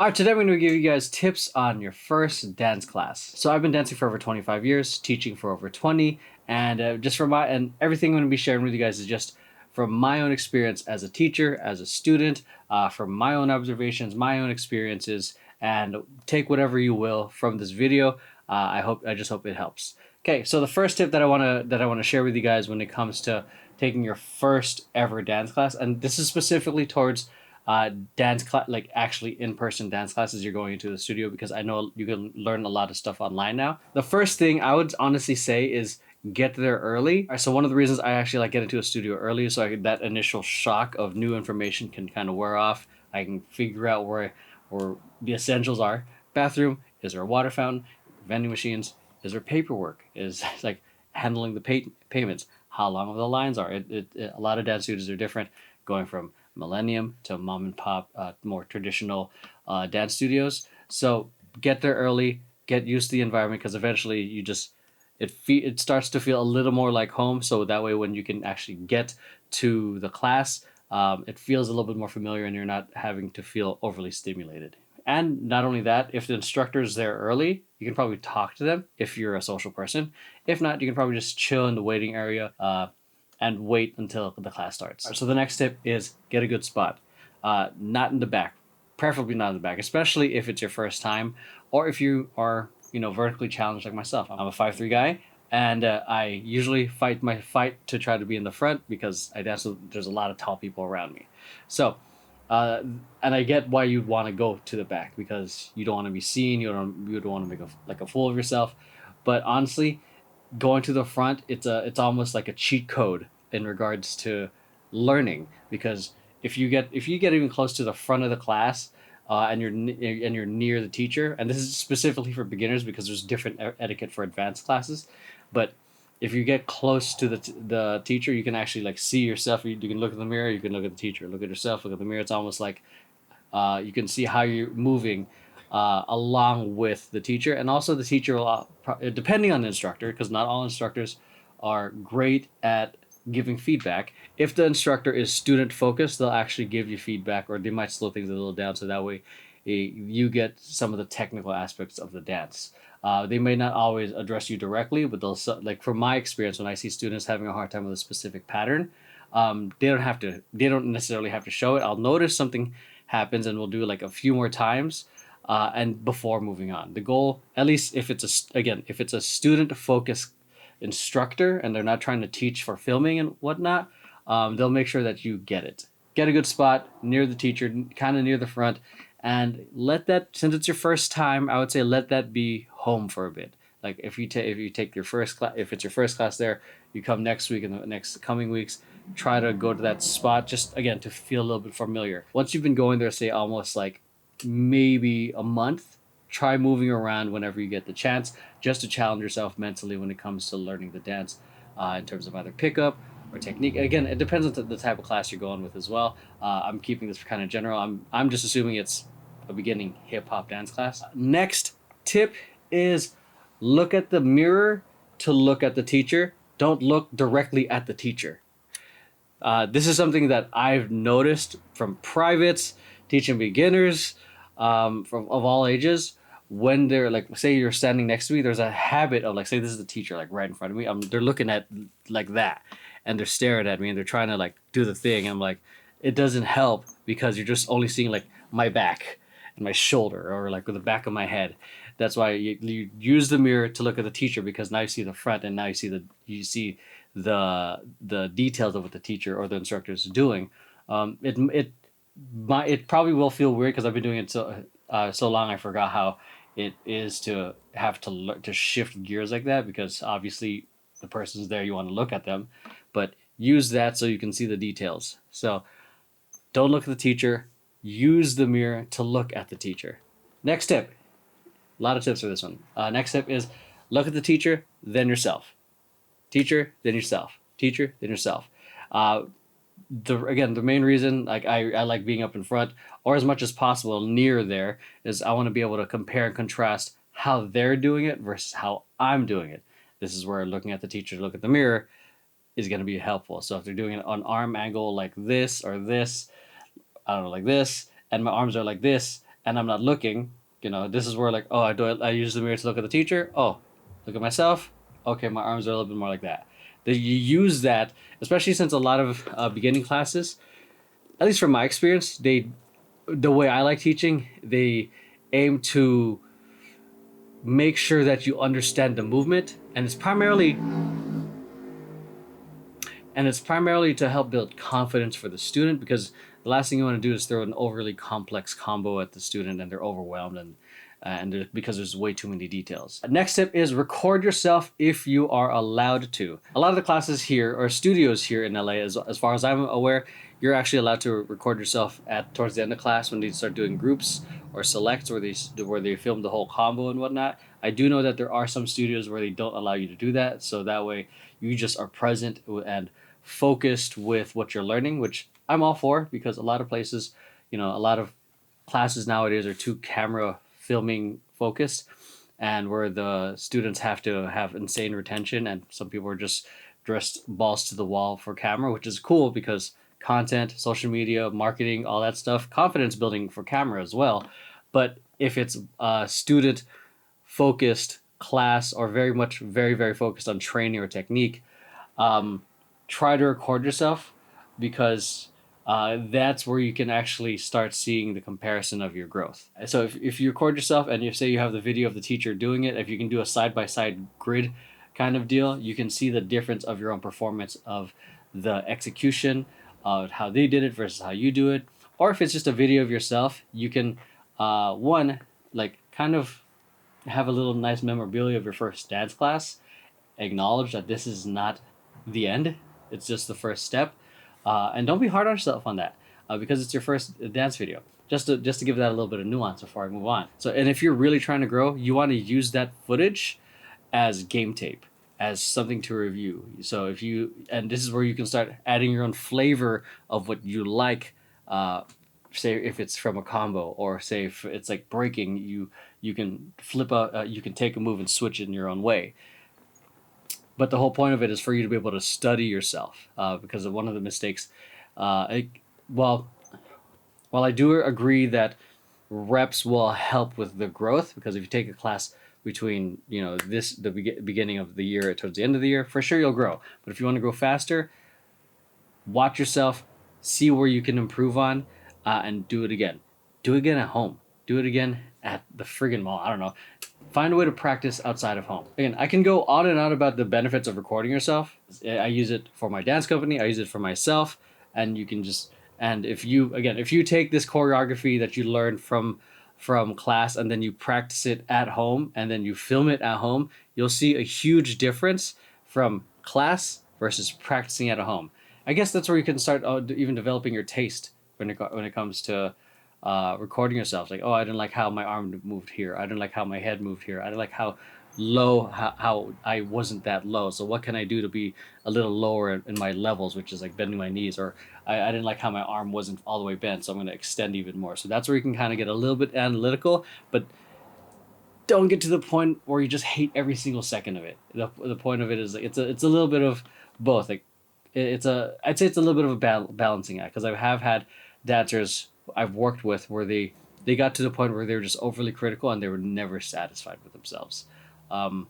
All right, today I'm going to give you guys tips on your first dance class. So I've been dancing for over 25 years, teaching for over 20, and just from my and everything I'm going to be sharing with you guys is just from my own experience as a teacher, as a student, from my own observations, my own experiences, and take whatever you will from this video. I just hope it helps. Okay, so the first tip that I want to share with you guys when it comes to taking your first ever dance class, and this is specifically towards dance class, like actually in-person dance classes you're going into the studio, because I know you can learn a lot of stuff online now. The first thing I would honestly say is get there early. So one of the reasons I actually like get into a studio early is so that initial shock of new information can kind of wear off. I can figure out where the essentials are. Bathroom, is there a water fountain, vending machines, is there paperwork, is like handling the payments, how long the lines are. A lot of dance studios are different, going from Millennium to mom and pop, more traditional dance studios. So get there early, get used to the environment, because eventually it starts to feel a little more like home. So that way, when you can actually get to the class, it feels a little bit more familiar, and you're not having to feel overly stimulated. And not only that, if the instructor is there early, you can probably talk to them if you're a social person. If not, you can probably just chill in the waiting area, and wait until the class starts. So the next tip is get a good spot, not in the back, preferably not in the back, especially if it's your first time, or if you are vertically challenged like myself. I'm a 5'3" guy, and I usually fight my fight to try to be in the front because there's a lot of tall people around me. So. Uh, and I get why you'd want to go to the back, because you don't want to be seen. You don't want to make a fool of yourself. But honestly, going to the front, it's almost like a cheat code in regards to learning, because if you get even close to the front of the class, and you're near the teacher, and this is specifically for beginners because there's different etiquette for advanced classes, but if you get close to the teacher, you can actually like see yourself. You can look in the mirror, you can look at the teacher, look at yourself, look at the mirror. It's almost like you can see how you're moving along with the teacher. And also the teacher will, depending on the instructor, because not all instructors are great at giving feedback. If the instructor is student focused, they'll actually give you feedback, or they might slow things a little down, so that way you get some of the technical aspects of the dance. They may not always address you directly, but like from my experience, when I see students having a hard time with a specific pattern, they don't necessarily have to show it. I'll notice something happens, and we'll do like a few more times, and before moving on. The goal, at least if it's a student focused instructor and they're not trying to teach for filming and whatnot, they'll make sure that you get it. Get a good spot near the teacher, kind of near the front, and since it's your first time, I would say let that be home for a bit. Like if you take your first class, if it's your first class there, you come next week and the next coming weeks, try to go to that spot just again to feel a little bit familiar. Once you've been going there, say almost like maybe a month, try moving around whenever you get the chance, just to challenge yourself mentally when it comes to learning the dance, in terms of either pickup or technique. Again, it depends on the type of class you're going with as well. I'm keeping this kind of general. I'm just assuming it's a beginning hip hop dance class. Next tip is look at the mirror to look at the teacher. Don't look directly at the teacher. This is something that I've noticed from privates, teaching beginners, of all ages. When they're like, say you're standing next to me, there's a habit of like, say this is the teacher like right in front of me. They're looking at like that, and they're staring at me, and they're trying to like do the thing. And I'm like, it doesn't help, because you're just only seeing like my back and my shoulder, or like with the back of my head. That's why you use the mirror to look at the teacher, because now you see the front, and now you see the details of what the teacher or the instructor is doing. It probably will feel weird, because I've been doing it so long, I forgot how it is to have to learn to shift gears like that, because obviously the person's there, you want to look at them, but use that so you can see the details. So don't look at the teacher, use the mirror to look at the teacher. Next tip, a lot of tips for this one. Next tip is look at the teacher, then yourself. Teacher, then yourself. Teacher, then yourself. The main reason like I like being up in front, or as much as possible near there, is I want to be able to compare and contrast how they're doing it versus how I'm doing it. This is where looking at the teacher to look at the mirror is going to be helpful. So if they're doing it on arm angle like this, or this, I don't know, like this, and my arms are like this, and I'm not looking, this is where like, oh, I use the mirror to look at the teacher. Oh, look at myself. Okay, my arms are a little bit more like that. That you use that, especially since a lot of beginning classes, at least from my experience, the way I like teaching, they aim to make sure that you understand the movement, and it's primarily to help build confidence for the student, because the last thing you want to do is throw an overly complex combo at the student and they're overwhelmed, because there's way too many details. Next tip is record yourself if you are allowed to. A lot of the classes here, or studios here in LA, as far as I'm aware, you're actually allowed to record yourself towards the end of class when they start doing groups or selects, where they film the whole combo and whatnot. I do know that there are some studios where they don't allow you to do that, so that way you just are present and focused with what you're learning, which I'm all for, because a lot of places, a lot of classes nowadays are too camera filming focused, and where the students have to have insane retention, and some people are just dressed balls to the wall for camera, which is cool because content, social media, marketing, all that stuff, confidence building for camera as well. But if it's a student focused class, or very, very focused on training or technique, try to record yourself, because that's where you can actually start seeing the comparison of your growth. So if you record yourself and you say you have the video of the teacher doing it, if you can do a side-by-side grid kind of deal, you can see the difference of your own performance, of the execution, of how they did it versus how you do it. Or if it's just a video of yourself, you can, one, like kind of have a little nice memorabilia of your first dance class, acknowledge that this is not the end, it's just the first step, and don't be hard on yourself on that, because it's your first dance video. Just to give that a little bit of nuance before I move on. So, and if you're really trying to grow, you want to use that footage as game tape, as something to review. So and this is where you can start adding your own flavor of what you like. Say if it's from a combo, or say if it's like breaking, you can flip out, you can take a move and switch it in your own way. But the whole point of it is for you to be able to study yourself, because of one of the mistakes. Well, while I do agree that reps will help with the growth, because if you take a class between the beginning of the year towards the end of the year, for sure you'll grow. But if you want to grow faster, watch yourself, see where you can improve on, and do it again. Do it again at home. Do it again at the friggin' mall. I don't know. Find a way to practice outside of home. Again, I can go on and on about the benefits of recording yourself. I use it for my dance company. I use it for myself. And you can if you take this choreography that you learned from class, and then you practice it at home, and then you film it at home, you'll see a huge difference from class versus practicing at home. I guess that's where you can start even developing your taste when it comes to recording yourself. Like, oh, I didn't like how my arm moved here. I didn't like how my head moved here. I didn't like how low, how I wasn't that low. So what can I do to be a little lower in my levels, which is like bending my knees? Or I didn't like how my arm wasn't all the way bent, so I'm going to extend even more. So that's where you can kind of get a little bit analytical, but don't get to the point where you just hate every single second of it. The point of it is, like, it's a little bit of both. Like I'd say it's a little bit of a balancing act, because I have had dancers I've worked with where they got to the point where they were just overly critical and they were never satisfied with themselves. So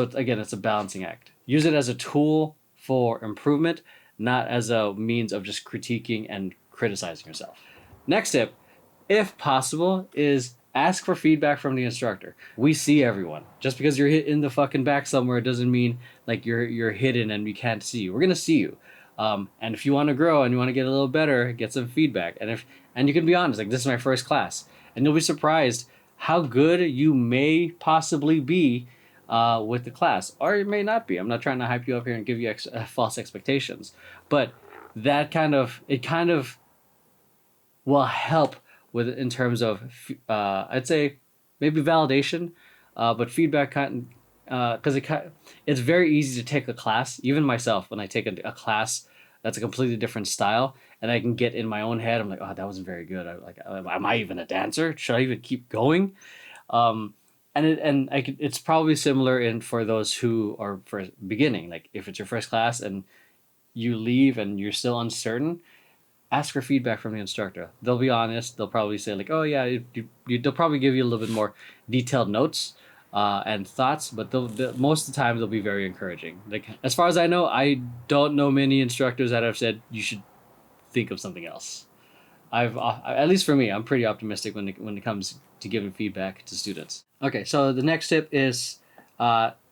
it's a balancing act. Use it as a tool for improvement, not as a means of just critiquing and criticizing yourself. Next tip, if possible, is ask for feedback from the instructor. We see everyone. Just because you're hit in the fucking back somewhere doesn't mean like you're hidden and we can't see you. We're gonna see you. And if you want to grow and you want to get a little better, get some feedback. And you can be honest, like, this is my first class, and you'll be surprised how good you may possibly be with the class, or it may not be. I'm not trying to hype you up here and give you false expectations, but it kind of will help with, in terms of I'd say maybe validation, but feedback because it's very easy to take a class. Even myself, when I take a class that's a completely different style, and I can get in my own head, I'm like, oh, that wasn't very good. Am I even a dancer? Should I even keep going? It's probably similar for those who are first beginning. Like, if it's your first class and you leave and you're still uncertain, ask for feedback from the instructor. They'll be honest. They'll probably say like, "Oh yeah," they'll probably give you a little bit more detailed notes and thoughts, but most of the time they'll be very encouraging. Like as far as I know, I don't know many instructors that have said you should think of something else. I've at least for me, I'm pretty optimistic when it comes to giving feedback to students. Okay, so the next tip is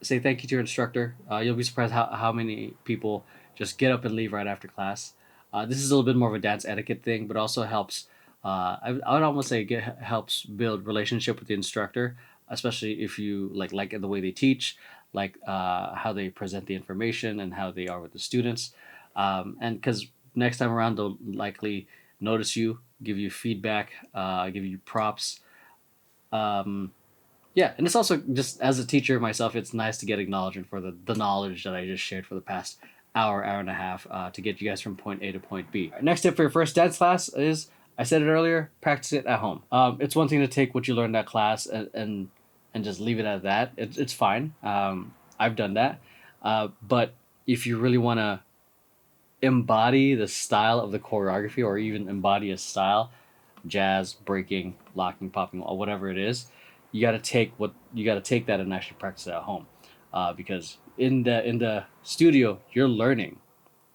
say thank you to your instructor. You'll be surprised how many people just get up and leave right after class. This is a little bit more of a dance etiquette thing, but also helps. I would almost say helps build relationship with the instructor, especially if you like the way they teach, like how they present the information and how they are with the students, and because next time around they'll likely notice you, give you feedback, give you props. Um, yeah, and it's also just as a teacher myself, it's nice to get acknowledgement for the knowledge that I just shared for the past hour and a half to get you guys from point A to point B. Next tip for your first dance class is, I said it earlier, practice it at home. It's one thing to take what you learned at class and just leave it at that. It's fine. I've done that. But if you really want to embody the style of the choreography or even embody a style, jazz, breaking, locking, popping, or whatever it is, you got to take that and actually practice it at home, because in the studio you're learning.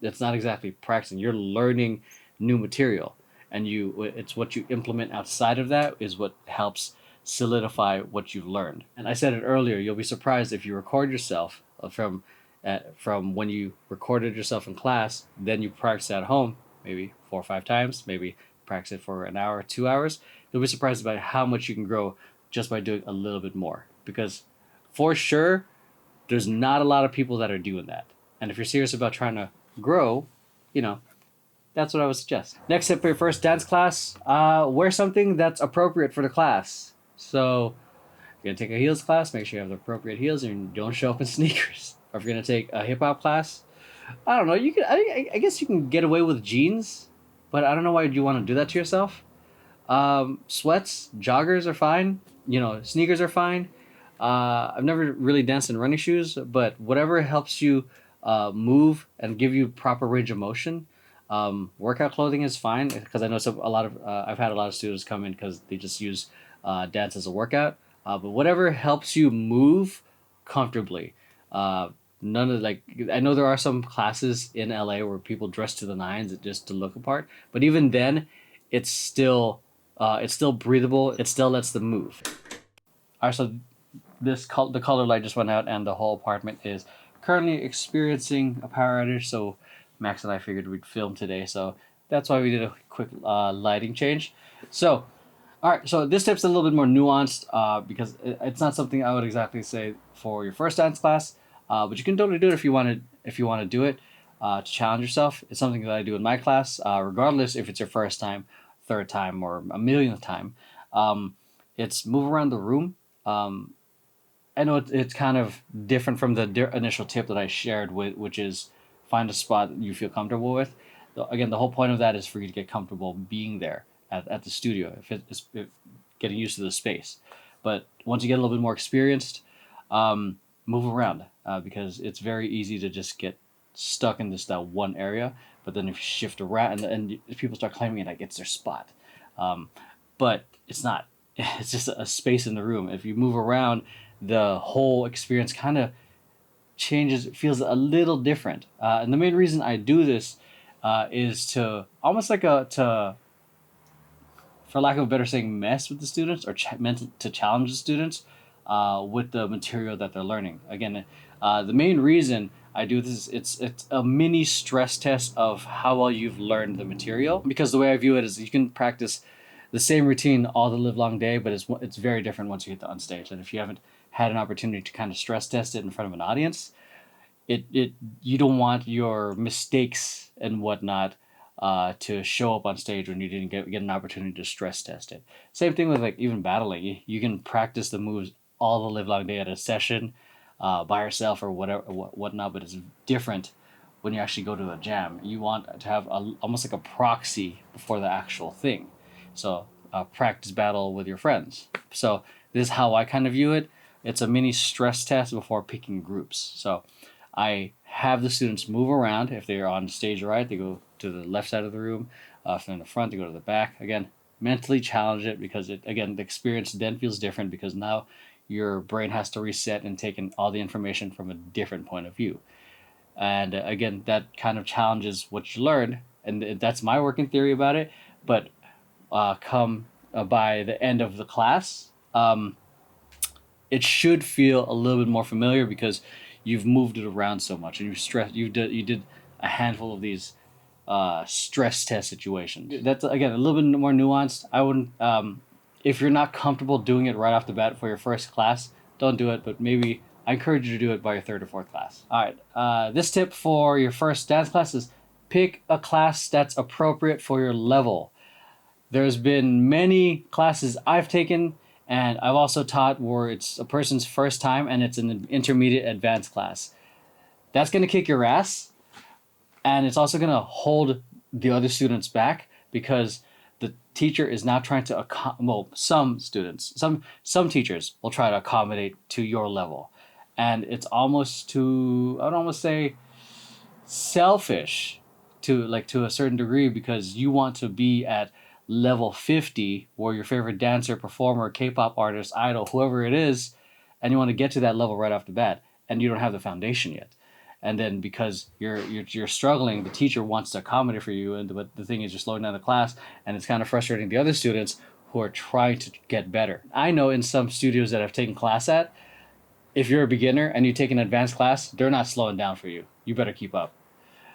It's not exactly practicing. You're learning new material, and it's what you implement outside of that is what helps solidify what you've learned. And I said it earlier. You'll be surprised if you record yourself from when you recorded yourself in class, then you practice at home, maybe 4 or 5 times, maybe practice it for an hour, 2 hours. You'll be surprised about how much you can grow just by doing a little bit more. Because for sure, there's not a lot of people that are doing that. And if you're serious about trying to grow, you know, that's what I would suggest. Next tip for your first dance class, wear something that's appropriate for the class. So if you're gonna take a heels class, make sure you have the appropriate heels and don't show up in sneakers. Or if you're gonna take a hip hop class, I don't know. You can. I guess you can get away with jeans, but I don't know why you want to do that to yourself. Sweats, joggers are fine. Sneakers are fine. I've never really danced in running shoes, but whatever helps you move and give you proper range of motion. Workout clothing is fine because I know I've had a lot of students come in because they just use dance as a workout. But whatever helps you move comfortably. None of I know there are some classes in LA where people dress to the nines just to look apart, but even then, it's still breathable. It still lets them move. All right, so the color light just went out, and the whole apartment is currently experiencing a power outage. So Max and I figured we'd film today, so that's why we did a quick lighting change. So, all right, so this tip's a little bit more nuanced because it's not something I would exactly say for your first dance class, but you can totally do it if you want to do it to challenge yourself. It's something that I do in my class, regardless if it's your first time, third time, or a millionth time. It's move around the room. I know it's kind of different from the initial tip that I shared which is find a spot that you feel comfortable with. Again, the whole point of that is for you to get comfortable being there at the studio, if getting used to the space. But once you get a little bit more experienced, move around because it's very easy to just get stuck in that one area. But then if you shift around and people start claiming it like it's their spot, but it's not. It's just a space in the room. If you move around, the whole experience kind of changes. It feels a little different. And the main reason I do this is to almost for lack of a better saying, mess with the students or meant to challenge the students with the material that they're learning. Again, the main reason I do this is it's a mini stress test of how well you've learned the material. Because the way I view it is you can practice the same routine all the livelong day, but it's very different once you hit the on stage. And if you haven't had an opportunity to kind of stress test it in front of an audience, you don't want your mistakes and whatnot to show up on stage when you didn't get an opportunity to stress test it. Same thing with even battling. You can practice the moves all the livelong day at a session by yourself or whatnot, but it's different when you actually go to a jam. You want to have almost like a proxy before the actual thing. So practice battle with your friends. So this is how I kind of view it. It's a mini stress test before picking groups. So I have the students move around. If they're on stage right, they go to the left side of the room. from the front to go to the back. Again, mentally challenge it, because the experience then feels different, because now your brain has to reset and take in all the information from a different point of view. And again, that kind of challenges what you learned, and that's my working theory about it. But come by the end of the class, it should feel a little bit more familiar, because you've moved it around so much, and you did a handful of these stress test situations. That's again a little bit more nuanced. I wouldn't, if you're not comfortable doing it right off the bat for your first class, don't do it. But maybe I encourage you to do it by your third or fourth class. All right. This tip for your first dance class is pick a class that's appropriate for your level. There's been many classes I've taken, and I've also taught where it's a person's first time and it's an intermediate advanced class. That's going to kick your ass, and it's also going to hold the other students back, because the teacher is now trying to some teachers will try to accommodate to your level, and it's almost I'd almost say selfish to a certain degree, because you want to be at level 50, where your favorite dancer, performer, K-pop artist, idol, whoever it is, and you want to get to that level right off the bat, and you don't have the foundation yet. And then because you're struggling, the teacher wants to accommodate for you, but the thing is, you're slowing down the class, and it's kind of frustrating the other students who are trying to get better. I know in some studios that I've taken class at, if you're a beginner and you take an advanced class, they're not slowing down for you. You better keep up.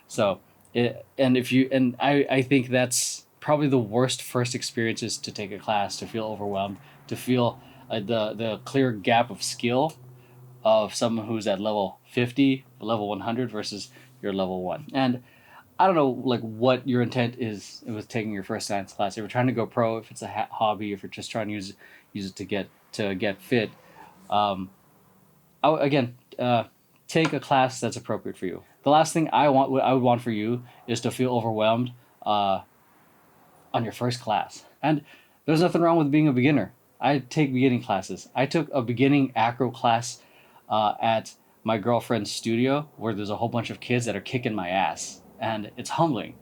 So, I think that's probably the worst first experiences to take a class, to feel overwhelmed, to feel the clear gap of skill of someone who's at level 50, level 100 versus your level 1. And I don't know what your intent is with taking your first dance class. If you're trying to go pro, if it's a hobby, if you're just trying to use it to get fit. Take a class that's appropriate for you. The last thing I would want for you is to feel overwhelmed on your first class. And there's nothing wrong with being a beginner. I take beginning classes. I took a beginning acro class at my girlfriend's studio, where there's a whole bunch of kids that are kicking my ass, and it's humbling.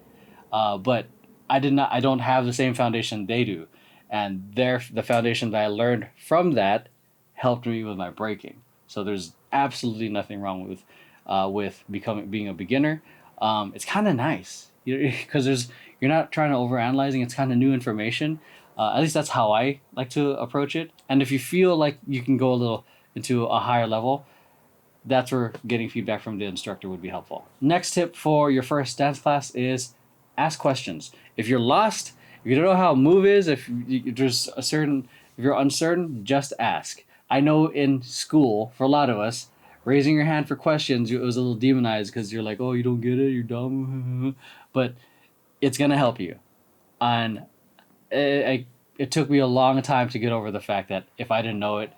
But I don't have the same foundation they do, and the foundation that I learned from that helped me with my breaking. So there's absolutely nothing wrong with being a beginner. It's kind of nice, because you're not trying to overanalyzing. It's kind of new information. At least that's how I like to approach it. And if you feel like you can go a little into a higher level, that's where getting feedback from the instructor would be helpful. Next tip for your first dance class is ask questions. If you're lost, if you don't know how a move is, if you're uncertain, just ask. I know in school, for a lot of us, raising your hand for questions, it was a little demonized, because you're like, oh, you don't get it, you're dumb. But it's going to help you. And it took me a long time to get over the fact that if I didn't know it,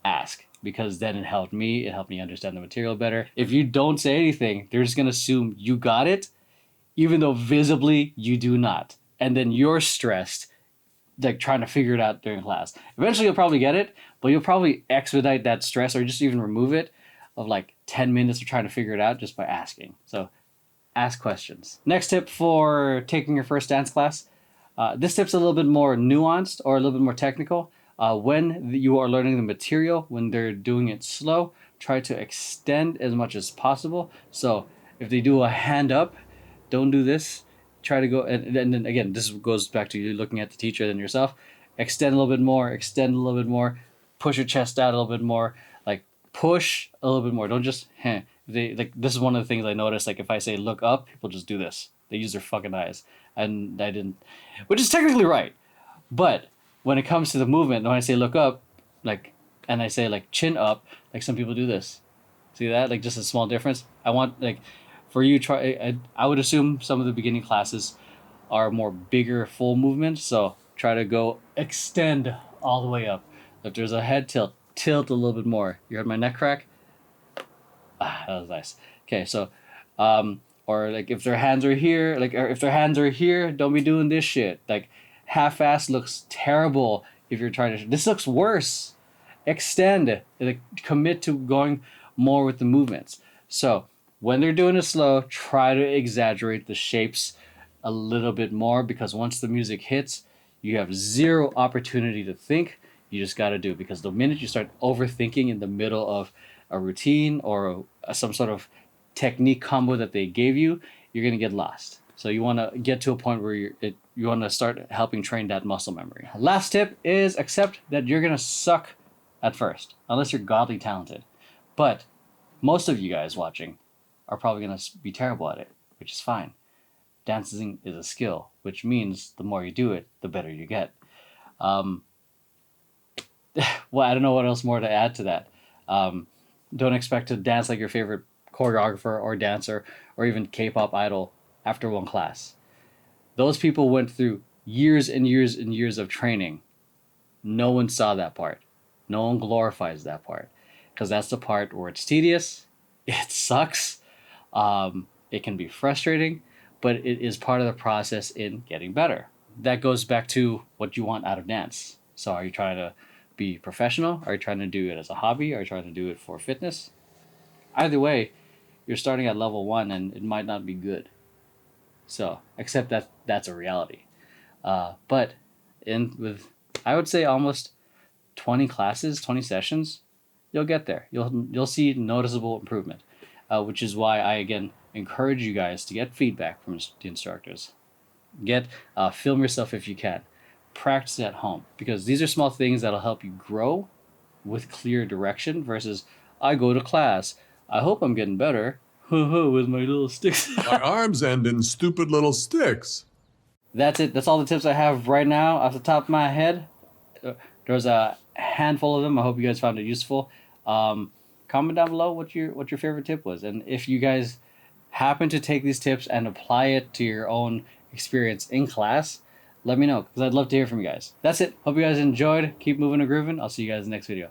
ask, because then it helped me understand the material better. If you don't say anything, they're just going to assume you got it, even though visibly you do not. And then you're stressed, trying to figure it out during class. Eventually you'll probably get it, but you'll probably expedite that stress, or just even remove it, of 10 minutes of trying to figure it out just by asking. So ask questions. Next tip for taking your first dance class. This tip's a little bit more nuanced, or a little bit more technical. When you are learning the material, when they're doing it slow, try to extend as much as possible. So if they do a hand up, don't do this. Try to go, and then again, this goes back to you looking at the teacher than yourself. Extend a little bit more, push your chest out a little bit more, push a little bit more. Don't just, this is one of the things I noticed, if I say look up, people just do this. They use their fucking eyes. And I didn't, which is technically right. But when it comes to the movement, when I say look up, and I say chin up, some people do this. See that? Just a small difference. I want, for you, I would assume some of the beginning classes are more bigger, full movements. So try to go extend all the way up. If there's a head tilt a little bit more. You heard my neck crack? That was nice. Okay, so, or if their hands are here, don't be doing this shit. Half-ass looks terrible if you're trying to. This looks worse. Extend. Commit to going more with the movements. So when they're doing it slow, try to exaggerate the shapes a little bit more, because once the music hits, you have zero opportunity to think. You just got to do it, because the minute you start overthinking in the middle of a routine or some sort of technique combo that they gave you, you're going to get lost. So you want to get to a point where you want to start helping train that muscle memory. Last tip is accept that you're going to suck at first, unless you're godly talented. But most of you guys watching are probably going to be terrible at it, which is fine. Dancing is a skill, which means the more you do it, the better you get. Well, I don't know what else more to add to that. Don't expect to dance like your favorite choreographer or dancer or even K-pop idol after one class. Those people went through years and years and years of training. No one saw that part. No one glorifies that part, because that's the part where it's tedious, it sucks, it can be frustrating, but it is part of the process in getting better. That goes back to what you want out of dance. So are you trying to be professional? Are you trying to do it as a hobby? Are you trying to do it for fitness? Either way, you're starting at level 1 and it might not be good. So accept that that's a reality. But with, I would say, almost 20 classes, 20 sessions, you'll get there. You'll see noticeable improvement, which is why I again encourage you guys to get feedback from the instructors. Film yourself if you can. Practice at home, because these are small things that'll help you grow with clear direction versus I go to class, I hope I'm getting better with my little sticks. My arms end in stupid little sticks. That's it. That's all the tips I have right now off the top of my head. There's a handful of them. I hope you guys found it useful. Comment down below what your favorite tip was, and if you guys happen to take these tips and apply it to your own experience in class, let me know, because I'd love to hear from you guys. That's it. Hope you guys enjoyed. Keep moving and grooving. I'll see you guys in the next video.